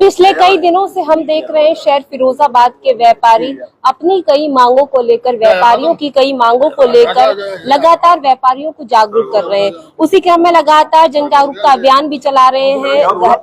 पिछले कई दिनों से हम देख रहे हैं शहर फिरोजाबाद के व्यापारी अपनी कई मांगों को लेकर, व्यापारियों की कई मांगों को लेकर लगातार व्यापारियों को जागरूक कर रहे हैं। उसी क्रम में लगातार जन जागरूकता अभियान भी चला रहे हैं,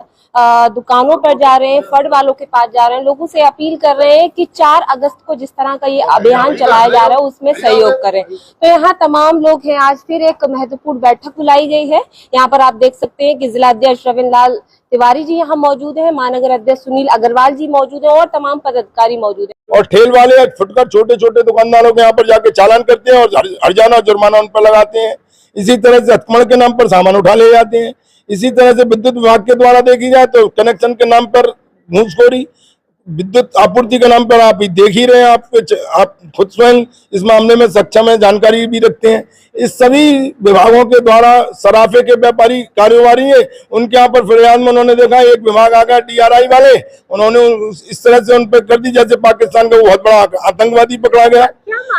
दुकानों पर जा रहे हैं, फड़ वालों के पास जा रहे हैं, लोगों से अपील कर रहे हैं कि 4 अगस्त को जिस तरह का ये अभियान चलाया जा रहा है उसमें सहयोग करें। तो यहाँ तमाम लोग हैं। आज फिर एक महत्वपूर्ण बैठक बुलाई गई है। यहाँ पर आप देख सकते हैं कि जिला अध्यक्ष रविंद्र लाल तिवारी जी यहाँ मौजूद है, महानगर अध्यक्ष सुनील अग्रवाल जी मौजूद है और तमाम पदाधिकारी मौजूद है। और ठेल वाले फुटकर छोटे छोटे दुकानदारों के यहाँ पर जाके चालान करते हैं और हर्जाना जुर्माना उन पर लगाते हैं। इसी तरह से अतिक्रमण के नाम पर सामान उठा ले जाते हैं। इसी तरह से विद्युत विभाग के द्वारा देखी जाए तो कनेक्शन के नाम पर घूसखोरी, विद्युत आपूर्ति के नाम पर आप देख ही रहे हैं। आप खुद स्वयं इस मामले में सक्षम है, जानकारी भी रखते हैं। इस सभी विभागों के द्वारा सराफे के व्यापारी कारोबारी है, उनके यहाँ पर फिरियाद में उन्होंने देखा एक विभाग आ गया DRI वाले, उन्होंने इस तरह से उन पर कर दी जैसे पाकिस्तान का बहुत बड़ा आतंकवादी पकड़ा गया।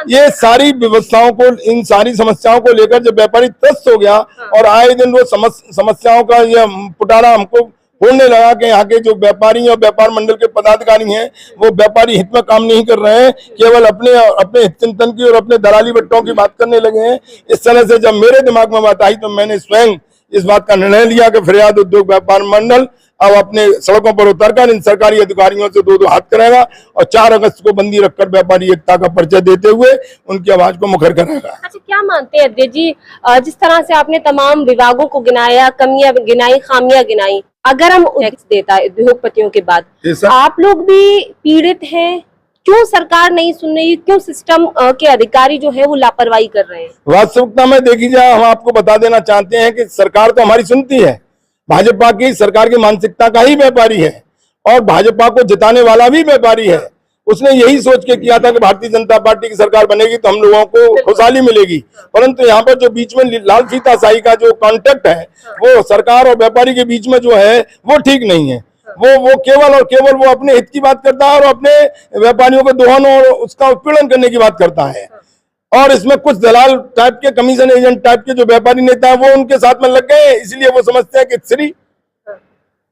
ये सारी व्यवस्थाओं को, इन सारी समस्याओं को लेकर जब व्यापारी त्रस्त हो गया और आए दिन वो समस्याओं का यह पुटारा हमको बोलने लगा कि यहाँ के जो व्यापारी और व्यापार मंडल के पदाधिकारी हैं वो व्यापारी हित में काम नहीं कर रहे हैं, केवल अपने हित चिंतन की और अपने दलाली बट्टों की बात करने लगे हैं। इस तरह से जब मेरे दिमाग में बात आई तो मैंने स्वयं इस बात का निर्णय लिया कि फिरियाद उद्योग व्यापार मंडल अब अपने सड़कों पर उतरकर इन सरकारी अधिकारियों से दो हाथ करेगा और 4 अगस्त को बंदी रखकर व्यापारी एकता का परिचय देते हुए उनकी आवाज को मुखर करेगा। अच्छा, क्या मानते हैं अध्यक्ष जी, जिस तरह से आपने तमाम विभागों को गिनाया, कमियां गिनाई, खामियां गिनाई, अगर हम टैक्स देता है उद्योगपतियों के बाद, आप लोग भी पीड़ित हैं, क्यों सरकार नहीं सुन रही, क्यों सिस्टम के अधिकारी जो है वो लापरवाही कर रहे हैं? वास्तविकता में देखी जाए हम आपको बता देना चाहते हैं कि सरकार तो हमारी सुनती है। भाजपा की सरकार की मानसिकता का ही व्यापारी है और भाजपा को जिताने वाला भी व्यापारी है। उसने यही सोच के किया था कि भारतीय जनता पार्टी की सरकार बनेगी तो हम लोगों को खुशहाली मिलेगी, परंतु यहाँ पर जो बीच में लाल फीताशाही का जो कॉन्टेक्ट है वो सरकार और व्यापारी के बीच में जो है वो ठीक नहीं है। वो केवल और केवल वो अपने हित की बात करता है और अपने व्यापारियों को दोहन और उसका उत्पीड़न करने की बात करता है। और इसमें कुछ दलाल टाइप के, कमीशन एजेंट टाइप के जो व्यापारी नेता है वो उनके साथ में लग गए, इसलिए वो समझते हैं कि श्री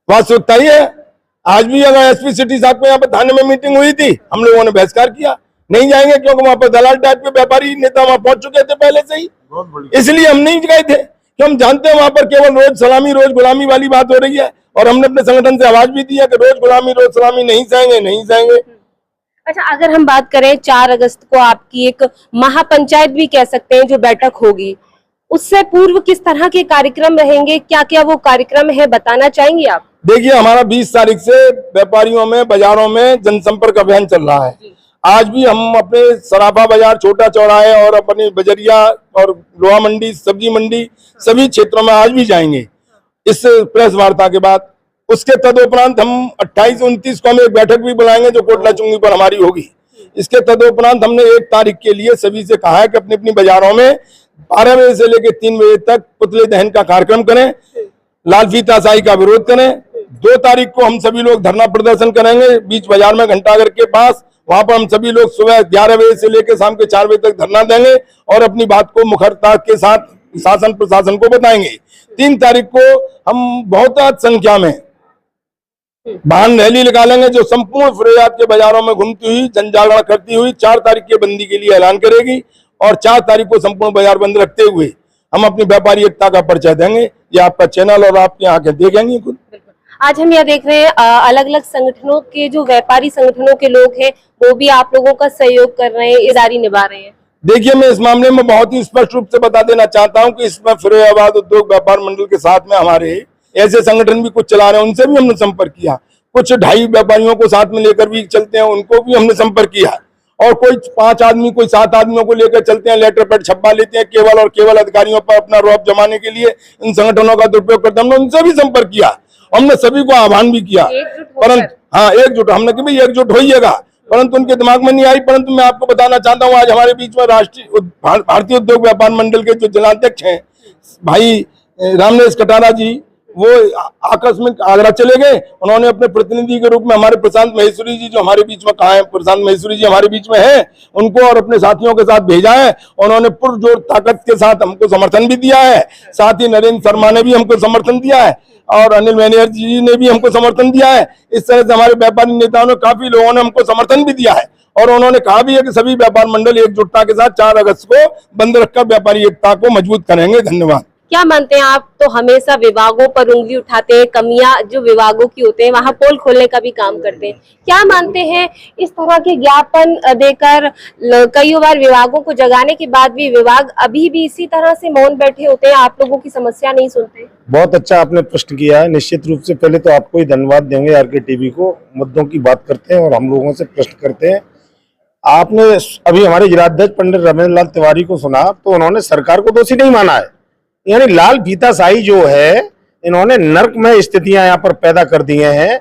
वास्तविकता ही है। आज भी अगर SP सिटी साहब को यहाँ पर थाने में मीटिंग हुई थी, हम लोगों ने बहिष्कार किया, नहीं जाएंगे क्योंकि वहां पर दलाल टाइप के व्यापारी नेता वहां पहुंच चुके थे पहले से ही, इसलिए हम नहीं गए थे कि हम जानते हैं वहां पर केवल रोज सलामी रोज गुलामी वाली बात हो रही है। और हमने अपने संगठन से आवाज भी दी है कि रोज गुलामी रोज सलामी नहीं सहेंगे। अच्छा, अगर हम बात करें 4 अगस्त को आपकी एक महापंचायत भी कह सकते हैं जो बैठक होगी, उससे पूर्व किस तरह के कार्यक्रम रहेंगे, क्या क्या वो कार्यक्रम है, बताना चाहेंगे आप? देखिए, हमारा 20 तारीख से व्यापारियों में, बाजारों में जनसंपर्क अभियान चल रहा है। आज भी हम अपने सराफा बाजार, छोटा चौराहे और अपनी बजरिया और लोहा मंडी, सब्जी मंडी, सभी क्षेत्रों में आज भी जाएंगे इस प्रेस वार्ता के बाद। उसके तदुपरांत हम 28-29 को हम एक बैठक भी बुलाएंगे जो कोटला चुंगी पर हमारी होगी। इसके तदुपरांत हमने 1 तारीख के लिए सभी से कहा है कि अपनी अपनी बाजारों में 12 बजे से लेकर 3 बजे तक पुतले दहन का कार्यक्रम करें, लाल फीताशाही का विरोध करें। 2 तारीख को हम सभी लोग धरना प्रदर्शन करेंगे बीच बाजार में घंटाघर के पास। वहां पर हम सभी लोग सुबह 11 बजे से लेकर शाम के 4 बजे तक धरना देंगे और अपनी बात को मुखरता के साथ शासन प्रशासन को बताएंगे। 3 तारीख को हम बहुत संख्या में वाहन रैली निकालेंगे जो संपूर्ण फिरोजाबाद के बाजारों में घूमती हुई, जन जागरण करती हुई 4 तारीख की बंदी के लिए ऐलान करेगी और 4 तारीख को संपूर्ण बाजार बंद रखते हुए हम अपनी व्यापारी एकता का परिचय देंगे। ये आपका चैनल और आपकी आंखें देखेंगे खुद। आज हम यह देख रहे हैं अलग अलग संगठनों के जो व्यापारी संगठनों के लोग हैं वो भी आप लोगों का सहयोग कर रहे हैं, ईमानदारी निभा रहे हैं। देखिए, मैं इस मामले में बहुत ही स्पष्ट रूप से बता देना चाहता हूं कि इसमें फिरोजाबाद उद्योग व्यापार मंडल के साथ में हमारे ऐसे संगठन भी कुछ चला रहे हैं, उनसे भी हमने संपर्क किया। कुछ 2.5 व्यापारियों को साथ में लेकर भी चलते हैं, उनको भी हमने संपर्क किया। और कोई 5 आदमी, कोई 7 आदमियों को लेकर चलते हैं, लेटर पैड छपवा लेते हैं केवल और केवल अधिकारियों पर अपना रौब जमाने के लिए, इन संगठनों का दुरुपयोग करते हैं। हमने उनसे भी संपर्क किया, हमने सभी को आह्वान भी किया, परंतु हाँ एकजुट, हमने कि भाई एकजुट होइएगा, परंतु उनके दिमाग में नहीं आई। परंतु मैं आपको बताना चाहता हूँ आज हमारे बीच में भारतीय उद्योग व्यापार मंडल के जो जिलाध्यक्ष हैं भाई रामनेश कटारा जी, वो आकस्मिक आगरा चले गए। उन्होंने अपने प्रतिनिधि के रूप में हमारे प्रशांत महेश्वरी जी, जो हमारे बीच में कहाँ है, प्रशांत महेश्वरी जी हमारे बीच में है, उनको और अपने साथियों के साथ भेजा है। उन्होंने पुरजोर ताकत के साथ हमको समर्थन भी दिया है। साथ ही नरेंद्र शर्मा ने भी हमको समर्थन दिया है और अनिल मैनेजर जी ने भी हमको समर्थन दिया है। इस तरह से हमारे व्यापारी नेताओं ने, काफी लोगों ने हमको समर्थन भी दिया है और उन्होंने कहा भी है कि सभी व्यापार मंडल एकजुटता के साथ 4 अगस्त को बंद रखकर व्यापारी एकता को मजबूत करेंगे। धन्यवाद। क्या मानते हैं आप? तो हमेशा विभागों पर उंगली उठाते हैं, कमियां जो विभागों की होते हैं वहां पोल खोलने का भी काम करते हैं। क्या मानते हैं इस तरह के ज्ञापन देकर कई बार विभागों को जगाने के बाद भी विभाग अभी भी इसी तरह से मौन बैठे होते हैं, आप लोगों की समस्या नहीं सुनते? बहुत अच्छा आपने प्रश्न किया है। निश्चित रूप से पहले तो आपको ही धन्यवाद देंगे, आरके टीवी को। मुद्दों की बात करते हैं और हम लोगों से प्रश्न करते हैं। आपने अभी हमारे जिलाध्यक्ष पंडित रमेश लाल तिवारी को सुना तो उन्होंने सरकार को दोषी नहीं माना है। यानी लाल फीताशाही जो है, इन्होंने नर्कमय स्थितियां यहाँ पर पैदा कर दी हैं,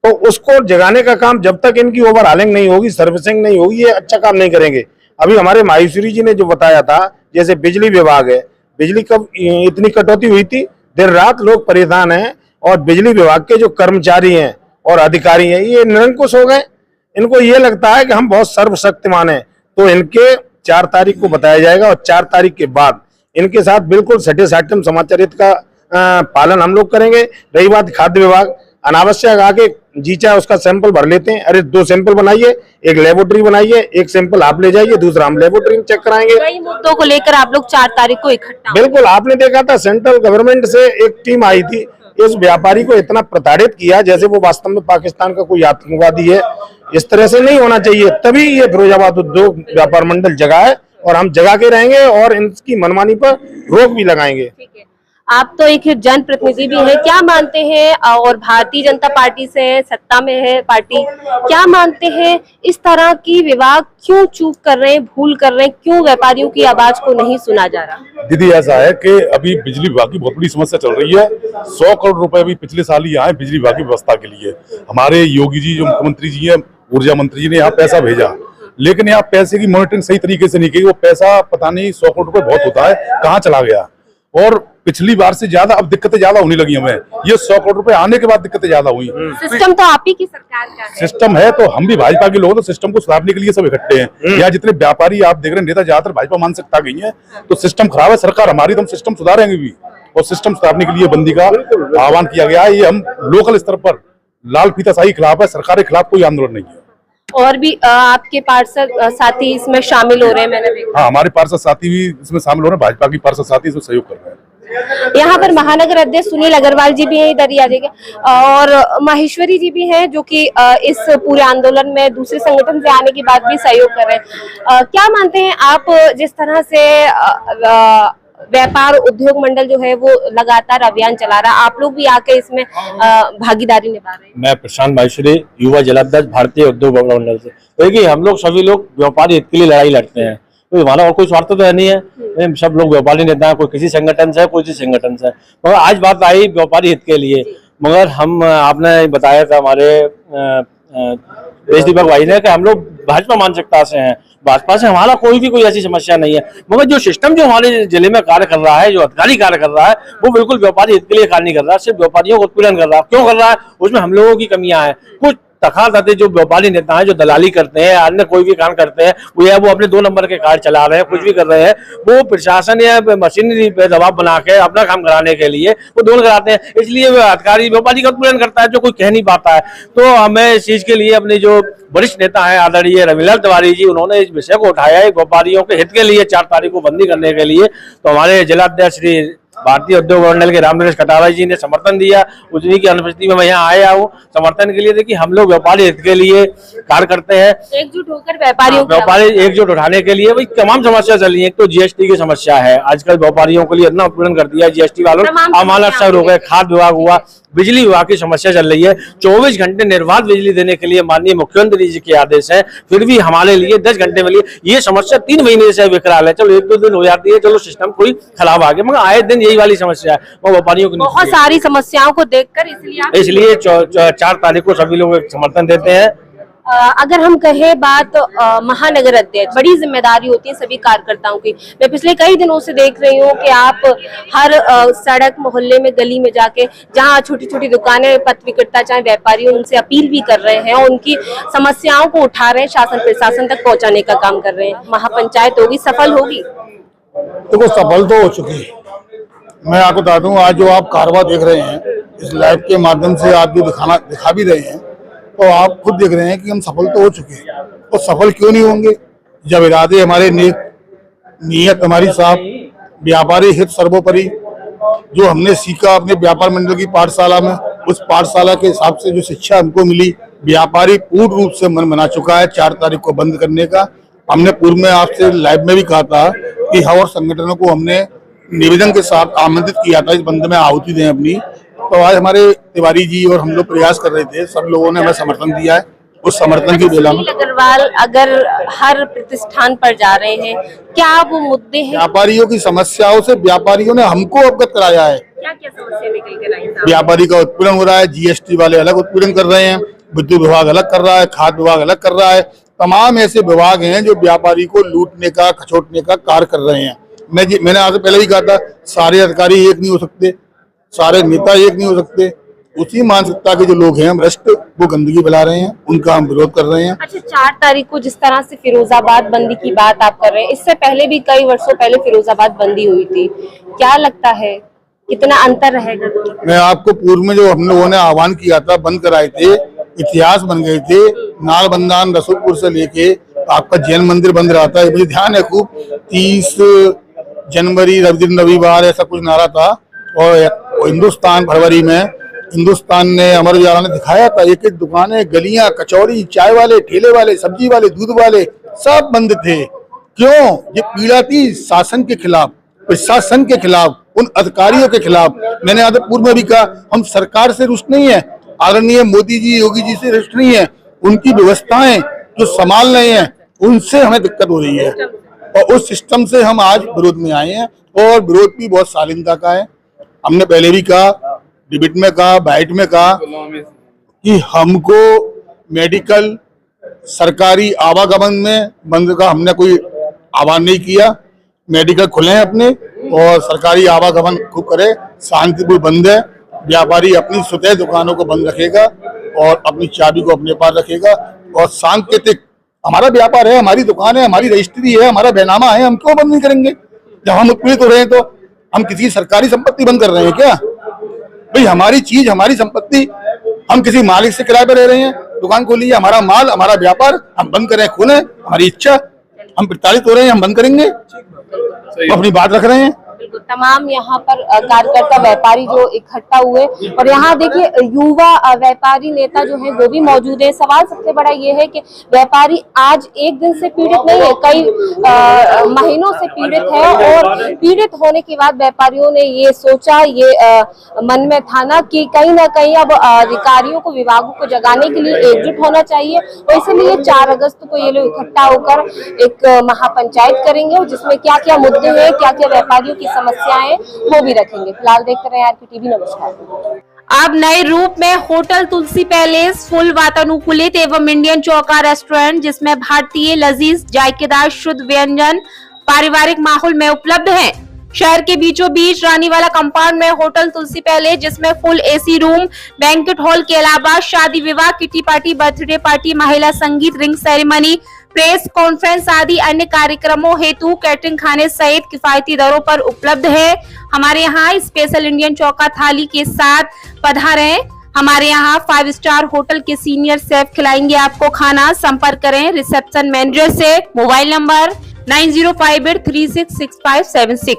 तो उसको जगाने का काम जब तक इनकी ओवरहालिंग नहीं होगी, सर्विसिंग नहीं होगी, ये अच्छा काम नहीं करेंगे। अभी हमारे माहेश्वरी जी ने जो बताया था, जैसे बिजली विभाग है, बिजली कब इतनी कटौती हुई थी, देर रात लोग परेशान हैं और बिजली विभाग के जो कर्मचारी हैं और अधिकारी हैं ये निरंकुश हो गए। इनको ये लगता है कि हम बहुत सर्वशक्तिमान हैं। तो इनके 4 तारीख को बताया जाएगा और 4 तारीख के बाद इनके साथ बिल्कुल सटे साटे समाचार का पालन हम लोग करेंगे। रही बात खाद्य विभाग, अनावश्यक आके जीचा उसका सैंपल भर लेते हैं। अरे 2 सैंपल बनाइए, एक लेबोरेटरी बनाइए, एक सैंपल आप ले जाइए, दूसरा हम लेबोरेटरी में चेक कराएंगे। कई मुद्दों को लेकर आप लोग 4 तारीख को इकट्ठा? बिल्कुल, आपने देखा था सेंट्रल गवर्नमेंट से एक टीम आई थी, इस व्यापारी को इतना प्रताड़ित किया जैसे वो वास्तव में पाकिस्तान का कोई आतंकवादी है। इस तरह से नहीं होना चाहिए, तभी ये फिरोजाबाद उद्योग व्यापार मंडल जगा है और हम जगा के रहेंगे और इनकी मनमानी पर रोक भी लगाएंगे। ठीक है, आप तो एक जनप्रतिनिधि भी हैं, क्या मानते हैं, और भारतीय जनता पार्टी से सत्ता में है पार्टी, क्या मानते हैं इस तरह की विभाग क्यों चूक कर रहे हैं, भूल कर रहे हैं, क्यों व्यापारियों की आवाज को नहीं सुना जा रहा? दीदी ऐसा है कि अभी बिजली विभाग की बहुत बड़ी समस्या चल रही है। 100 करोड़ रुपए अभी पिछले साल ही आए बिजली विभाग की व्यवस्था के लिए। हमारे योगी जी जो मुख्यमंत्री जी है, ऊर्जा मंत्री जी ने यहाँ पैसा भेजा, लेकिन यहाँ पैसे की मॉनिटरिंग सही तरीके से नहीं की। वो पैसा पता नहीं 100 करोड़ रुपए बहुत होता है, कहाँ चला गया। और पिछली बार से ज्यादा अब दिक्कतें ज्यादा होने लगी हमें। ये 100 करोड़ रुपए आने के बाद दिक्कतें ज्यादा हुई। सिस्टम तो आप ही की सरकार का है। सिस्टम है तो हम भी भाजपा के लोग, तो सिस्टम को सुधारने के लिए सब इकट्ठे हैं। यहाँ जितने व्यापारी आप देख रहे हैं, नेता ज्यादातर भाजपा मानसिकता गई है। तो सिस्टम खराब है, सरकार हमारी, तो हम सिस्टम सुधारेंगे भी। और सिस्टम सुधारने के लिए बंदी का आह्वान किया गया है। ये हम लोकल स्तर पर लाल फीताशाही के खिलाफ है, सरकार के खिलाफ कोई आंदोलन नहीं है। और भी आपके पार्षद साथी इसमें शामिल हो रहे हैं, मैंने देखा। हाँ, हमारे पार्षद साथी भी इसमें शामिल हो रहे हैं, भाजपा की पार्षद साथी इसमें सहयोग कर रहे हैं। यहाँ पर महानगर अध्यक्ष सुनील अग्रवाल जी भी हैं, इधर ही आ जाएंगे, और माहेश्वरी जी भी हैं जो कि इस पूरे आंदोलन में दूसरे संगठन से आने के बाद भी सहयोग कर रहे हैं। क्या मानते हैं आप, जिस तरह से व्यापार उद्योग मंडल जो है वो लगातार अभियान चला रहा है, आप लोग भी आके इसमें भागीदारी निभा रहे हैं? मैं प्रशांत माहेश्वरी, युवा जिलाध्यक्ष भारतीय उद्योग मंडल से। देखिए, हम लोग सभी लोग व्यापारी हित के लिए लड़ाई लड़ते हैं, तो हमारा और कोई स्वार्थ तो है नहीं है। सब लोग व्यापारी नेता हैं, कोई किसी संगठन से है, कोई किसी संगठन से है। मगर आज बात आई व्यापारी हित के लिए, मगर हम आपने बताया था हमारे देश दीपक भाई ने कि हम लोग भाजपा मानसिकता से हैं, भाजपा से हमारा कोई ऐसी समस्या नहीं है। मगर जो सिस्टम जो हमारे जिले में कार्य कर रहा है, जो अधिकारी कार्य कर रहा है, वो बिल्कुल व्यापारी हित के लिए कार्य नहीं कर रहा है, सिर्फ व्यापारियों को उत्पीड़न कर रहा है। क्यों कर रहा है? उसमें हम लोगों की कमियां हैं। कुछ तखात जो व्यापारी नेता हैं, जो दलाली करते हैं, अन्य कोई भी काम करते हैं, वो अपने 2 नंबर के कार्ड चला रहे हैं, कुछ भी कर रहे हैं, वो प्रशासन या मशीनरी पे दबाव बना के अपना काम कराने के लिए वो दोनों कराते हैं। इसलिए वो अधिकारी व्यापारी का उत्पीड़न करता है, जो कोई कह नहीं पाता है। तो हमें इस चीज के लिए अपने जो वरिष्ठ नेता है आदरणीय रविलाल तिवारी जी, उन्होंने इस विषय को उठाया है व्यापारियों के हित के लिए 4 तारीख को बंदी करने के लिए। तो हमारे जिलाध्यक्ष श्री भारतीय उद्योग मंडल के रामनरेश कटारा जी ने समर्थन दिया, उन्हीं की अनुपस्थिति में मैं यहाँ आया हूँ समर्थन के लिए। देखिए, हम लोग व्यापारी हित के लिए कार्य करते हैं, एकजुट होकर व्यापारी एकजुट उठाने के लिए। भाई तमाम समस्या चल रही है। एक तो जीएसटी की समस्या है, आजकल व्यापारियों के लिए इतना उत्पीड़न कर दिया है जीएसटी वालों, अमानत सर हो गए, खाद्य विभाग हुआ, बिजली विभाग की समस्या चल रही है। 24 घंटे निर्बाध बिजली देने के लिए माननीय मुख्यमंत्री जी के आदेश है, फिर भी हमारे लिए 10 घंटे मिली। ये समस्या 3 महीने से विकराल है। चलो 1-2 दिन हो जाती है, चलो सिस्टम कोई खराब आ गया, मगर आए दिन यही वाली समस्या है। वो व्यापारियों की बहुत सारी समस्याओं को देखकर इसलिए 4 तारीख को सभी लोग समर्थन देते हैं अगर हम कहें बात महानगर अध्यक्ष, बड़ी जिम्मेदारी होती है सभी कार्यकर्ताओं की। मैं पिछले कई दिनों से देख रही हूँ कि आप हर सड़क मोहल्ले में गली में जाके जहाँ छोटी छोटी दुकानें पथ विक्रेता चाहे व्यापारी उनसे अपील भी कर रहे हैं, उनकी समस्याओं को उठा रहे हैं, शासन प्रशासन तक पहुँचाने का काम कर रहे हैं। महापंचायत होगी, सफल होगी? देखो सफल तो हो चुकी है। मैं आपको बता दूं, आज जो आप कारवा देख रहे हैं इस लाइव के माध्यम से आप जो दिखा भी रहे हैं, तो आप खुद देख रहे हैं कि हम सफल तो हो चुके हैं। तो सफल क्यों नहीं होंगे जब इरादे हमारे नेक, नीयत हमारी साफ, व्यापारी हित सर्वोपरि। जो हमने सीखा अपने व्यापार मंडल की पाठशाला में, उस पाठशाला के हिसाब से जो शिक्षा हमको मिली, व्यापारी पूर्ण रूप से मन बना चुका है 4 तारीख को बंद करने का। हमने पूर्व में आपसे लाइव में भी कहा था कि और संगठनों को हमने निवेदन के साथ आमंत्रित किया था इस बंद में आहुति दें अपनी। तो आज हमारे तिवारी जी और हम लोग प्रयास कर रहे थे, सब लोगों ने हमें समर्थन दिया है। उस समर्थन की बेला में सुनील अग्रवाल अगर हर प्रतिष्ठान पर जा रहे हैं, क्या वो मुद्दे हैं? व्यापारियों की समस्याओं से व्यापारियों ने हमको अवगत कराया है। क्या क्या समस्या निकल कर आई? व्यापारी का उत्पीड़न हो रहा है, जीएसटी वाले अलग उत्पीड़न कर रहे हैं, विद्युत विभाग अलग कर रहा है, खाद्य विभाग अलग कर रहा है। तमाम ऐसे विभाग हैं जो व्यापारी को लूटने का, खचोटने का कार्य कर रहे हैं। मैंने आपसे पहले भी कहा था, सारे अधिकारी एक नहीं हो सकते, सारे नेता एक नहीं हो सकते। उसी मानसिकता के जो लोग हैं भ्रष्ट, वो गंदगी फैला रहे हैं, उनका हम विरोध कर रहे हैं। अच्छा, 4 तारीख को जिस तरह से फिरोजाबाद बंदी की बात आप कर रहे हैं, इससे पहले भी कई वर्षों पहले फिरोजाबाद बंदी हुई थी, क्या लगता है कितना अंतर रहेगा? मैं आपको पूर्व में जो हम लोगों ने आह्वान किया था, बंद कराए थे, इतिहास बन गए थे। नालबंदान रसूलपुर से लेके आपका जैन मंदिर बंद रहा था, मुझे ध्यान है खूब। 30 जनवरी रविवार ऐसा कुछ नारा था। और हिंदुस्तान फरवरी में हिंदुस्तान ने, अमर उजाला ने दिखाया था, एक एक दुकानें, गलियां, कचौड़ी, चाय वाले, ठेले वाले, सब्जी वाले, दूध वाले सब बंद थे। क्यों? ये पीड़ा थी शासन के खिलाफ, प्रशासन के खिलाफ, उन अधिकारियों के खिलाफ। मैंने आज पूर्व में भी कहा, हम सरकार से रुष्ट नहीं है, आदरणीय मोदी जी, योगी जी से रुष्ट नहीं है, उनकी व्यवस्थाएं जो संभाल रहे हैं उनसे हमें दिक्कत हो रही है। और उस सिस्टम से हम आज विरोध में आए हैं, और विरोध भी बहुत शालीनता का है। हमने पहले भी कहा, डिबेट में कहा, बाइट में कहा कि हमको मेडिकल, सरकारी आवागमन में बंद का हमने कोई आह्वान नहीं किया। मेडिकल खुले हैं अपने, और सरकारी आवागमन खूब करे, शांतिपूर्ण बंद है। व्यापारी अपनी स्वतः दुकानों को बंद रखेगा और अपनी चाबी को अपने पास रखेगा। और सांकेतिक हमारा व्यापार है, हमारी दुकान है, हमारी रजिस्ट्री है, हमारा बैनामा है, हम क्यों बंद नहीं करेंगे? जब हम उत्पीड़ित हो रहे हैं तो हम किसी सरकारी संपत्ति बंद कर रहे हैं क्या? भाई हमारी चीज, हमारी संपत्ति, हम किसी मालिक से किराए पर रह रहे हैं, दुकान खोली है, हमारा माल, हमारा व्यापार, हम बंद करें, खोलें, हमारी इच्छा। हम प्रताड़ित हो रहे हैं, हम बंद करेंगे, अपनी बात रख रहे हैं। बिल्कुल, तमाम यहाँ पर कार्यकर्ता व्यापारी जो इकट्ठा हुए, और यहाँ देखिए युवा व्यापारी नेता जो है वो भी मौजूद है। सवाल सबसे बड़ा ये है कि व्यापारी आज एक दिन से पीड़ित नहीं है, कई महीनों से पीड़ित है, और पीड़ित होने के बाद व्यापारियों ने ये सोचा, ये मन में था ना कि कहीं ना कहीं अब अधिकारियों को, विभागों को जगाने के लिए एकजुट होना चाहिए। और इसलिए 4 अगस्त को ये लोग इकट्ठा होकर एक महापंचायत करेंगे, जिसमें क्या क्या मुद्दे हैं, क्या क्या व्यापारियों की समस्याएं, वो भी रखेंगे। फिलहाल देखते रहे आरके टीवी। नमस्कार। अब नए रूप में होटल तुलसी पैलेस फुल वातानुकूलित एवं इंडियन चौका रेस्टोरेंट, जिसमें भारतीय लजीज जायकेदार शुद्ध व्यंजन पारिवारिक माहौल में उपलब्ध है। शहर के बीचों बीच रानीवाला कंपाउंड में होटल तुलसी पैलेस, जिसमें full AC room, banquet hall के अलावा शादी विवाह, किटी पार्टी, बर्थडे पार्टी, महिला संगीत, रिंग सेरेमनी, प्रेस कॉन्फ्रेंस आदि अन्य कार्यक्रमों हेतु कैटरिंग खाने सहित किफायती दरों पर उपलब्ध है। हमारे यहाँ स्पेशल इंडियन चौका थाली के साथ पधारें। हमारे यहाँ 5 स्टार होटल के सीनियर शेफ खिलाएंगे आपको खाना। संपर्क करें रिसेप्शन मैनेजर से। Mobile number 9058366576।